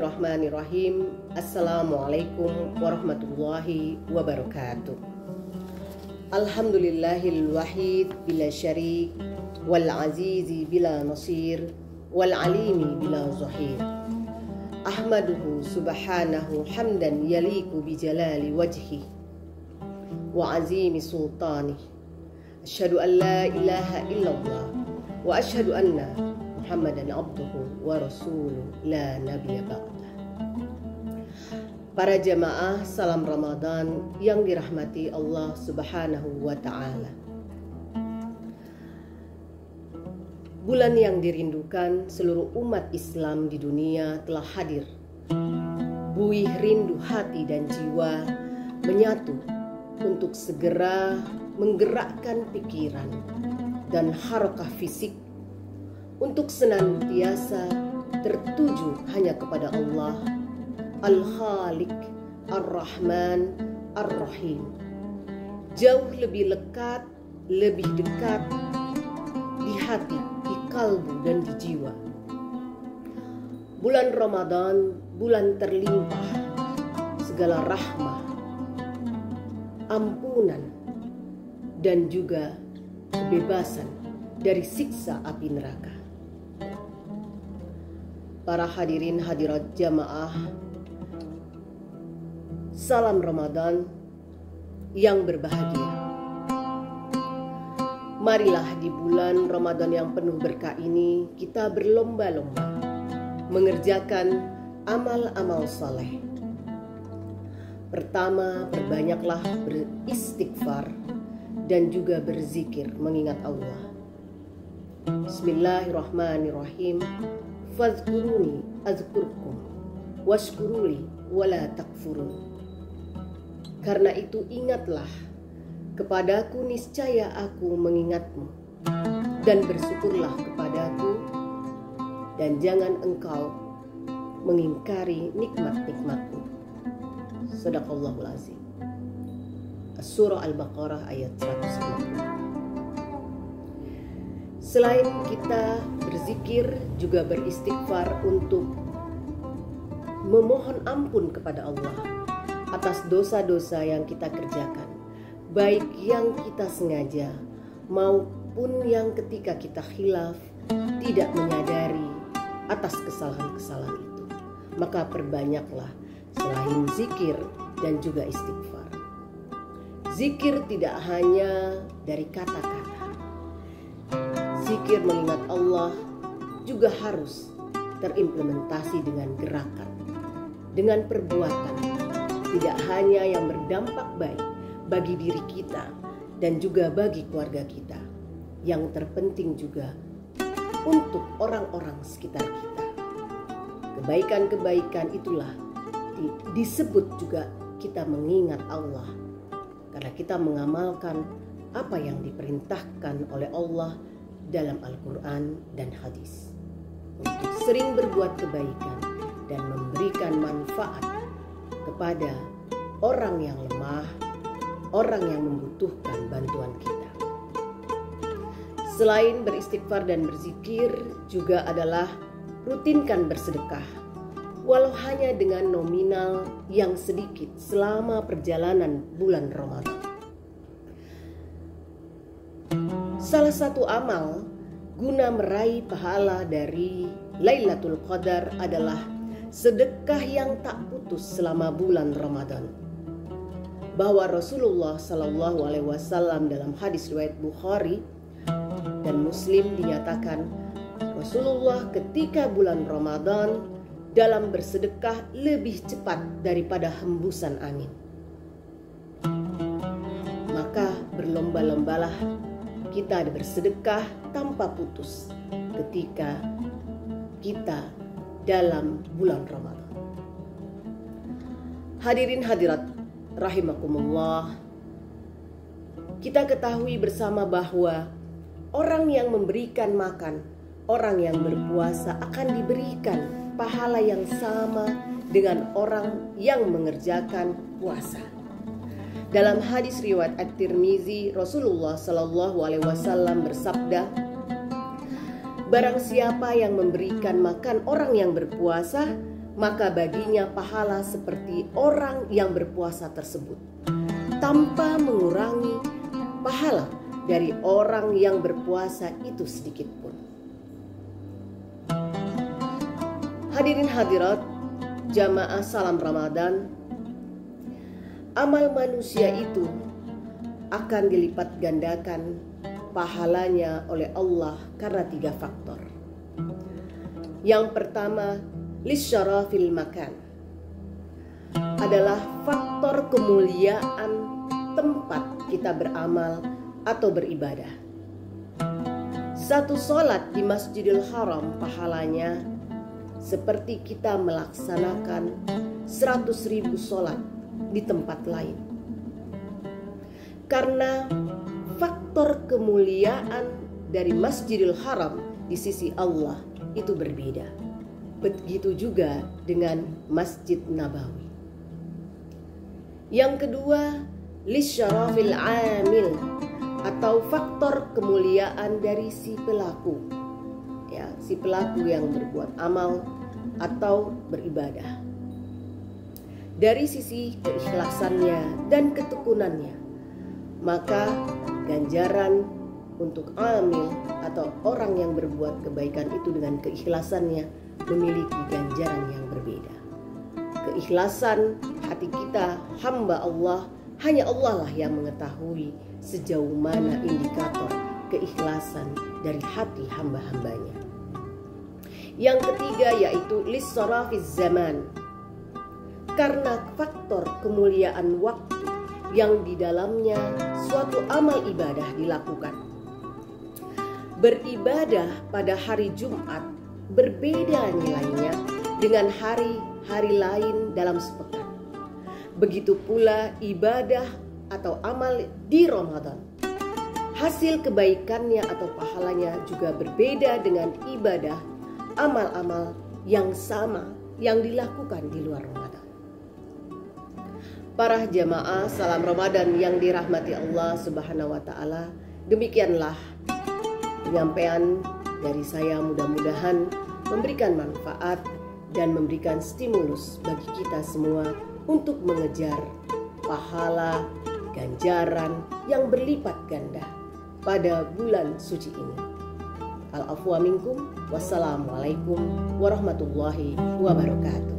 Bismillahirrahmanirrahim. Assalamualaikum warahmatullahi wabarakatuh. Alhamdulillahil wahid bila syarik, wal azizi bila nasir, wal alimi bila zahir. Ahmaduhu subhanahu hamdan yaliku bijalali wajhi wa azimi sultani. Asyhadu an la ilaha illallah wa asyhadu anna Muhammadan abduhu wa rasuluh la nabiyya ba'dah. Para jamaah, salam Ramadan yang dirahmati Allah Subhanahu wa ta'ala. Bulan yang dirindukan seluruh umat Islam di dunia telah hadir. Buih rindu hati dan jiwa menyatu untuk segera menggerakkan pikiran dan harakah fisik untuk senantiasa tertuju hanya kepada Allah Al-Khaliq, Ar-Rahman, Ar-Rahim. Jauh lebih lekat, lebih dekat di hati, di kalbu dan di jiwa. Bulan Ramadan, bulan terlimpah segala rahmah, ampunan, dan juga kebebasan dari siksa api neraka. Para hadirin hadirat jamaah, salam Ramadan yang berbahagia. Marilah di bulan Ramadan yang penuh berkah ini kita berlomba-lomba mengerjakan amal-amal saleh. Pertama, perbanyaklah beristighfar dan juga berzikir mengingat Allah. Bismillahirrahmanirrahim. Fadhkuruni azkurkum washkuruli wala takfurun. Karena itu ingatlah kepadaku, niscaya aku mengingatmu, dan bersyukurlah kepadaku, dan jangan engkau mengingkari nikmat-nikmatku. Shadaqallahul azim. Surah Al-Baqarah ayat 150. Selain kita berzikir, juga beristighfar untuk memohon ampun kepada Allah atas dosa-dosa yang kita kerjakan, baik yang kita sengaja maupun yang ketika kita khilaf tidak menyadari atas kesalahan-kesalahan itu. Maka perbanyaklah selain zikir dan juga istighfar. Zikir tidak hanya dari kata-kata. Zikir mengingat Allah juga harus terimplementasi dengan gerakan, dengan perbuatan. Tidak hanya yang berdampak baik bagi diri kita dan juga bagi keluarga kita. Yang terpenting juga untuk orang-orang sekitar kita. Kebaikan-kebaikan itulah disebut juga kita mengingat Allah. Karena kita mengamalkan apa yang diperintahkan oleh Allah dalam Al-Quran dan hadis. Untuk sering berbuat kebaikan dan memberikan manfaat kepada orang yang lemah, orang yang membutuhkan bantuan kita. Selain beristighfar dan berzikir, juga adalah rutinkan bersedekah, walau hanya dengan nominal yang sedikit selama perjalanan bulan Ramadan. Salah satu amal guna meraih pahala dari Lailatul Qadar adalah sedekah yang tak putus selama bulan Ramadan. Bahwa Rasulullah Shallallahu Alaihi Wasallam dalam hadis riwayat Bukhari dan Muslim dinyatakan, Rasulullah ketika bulan Ramadan dalam bersedekah lebih cepat daripada hembusan angin. Maka berlomba-lombalah kita bersedekah tanpa putus ketika kita dalam bulan Ramadan. Hadirin hadirat rahimakumullah, kita ketahui bersama bahwa orang yang memberikan makan, orang yang berpuasa akan diberikan pahala yang sama dengan orang yang mengerjakan puasa. Dalam hadis riwayat At-Tirmizi, Rasulullah Shallallahu Alaihi Wasallam bersabda, barang siapa yang memberikan makan orang yang berpuasa, maka baginya pahala seperti orang yang berpuasa tersebut, tanpa mengurangi pahala dari orang yang berpuasa itu sedikit pun. Hadirin hadirat, jamaah salam Ramadan, amal manusia itu akan dilipat gandakan pahalanya oleh Allah karena 3 faktor. Yang pertama, lisyarafil makan, adalah faktor kemuliaan tempat kita beramal atau beribadah. Satu sholat di Masjidil Haram pahalanya seperti kita melaksanakan 100.000 sholat di tempat lain. Karena faktor kemuliaan dari Masjidil Haram di sisi Allah itu berbeda. Begitu juga dengan Masjid Nabawi. Yang kedua, lisyarafil amil, atau faktor kemuliaan dari si pelaku, ya, si pelaku yang berbuat amal atau beribadah. Dari sisi keikhlasannya dan ketekunannya, maka ganjaran untuk amil atau orang yang berbuat kebaikan itu dengan keikhlasannya memiliki ganjaran yang berbeda. Keikhlasan hati kita, hamba Allah, hanya Allah lah yang mengetahui sejauh mana indikator keikhlasan dari hati hamba-hambanya. Yang ketiga yaitu lisarafiz zaman, karena faktor kemuliaan waktu yang di dalamnya suatu amal ibadah dilakukan. Beribadah pada hari Jumat berbeda nilainya dengan hari-hari lain dalam sepekan. Begitu pula ibadah atau amal di Ramadan. Hasil kebaikannya atau pahalanya juga berbeda dengan ibadah amal-amal yang sama yang dilakukan di luar Ramadan. Para jamaah salam Ramadan yang dirahmati Allah Subhanahu wa taala, demikianlah penyampaian dari saya, mudah-mudahan memberikan manfaat dan memberikan stimulus bagi kita semua untuk mengejar pahala ganjaran yang berlipat ganda pada bulan suci ini. Al-afwa minkum, wassalamualaikum warahmatullahi wabarakatuh.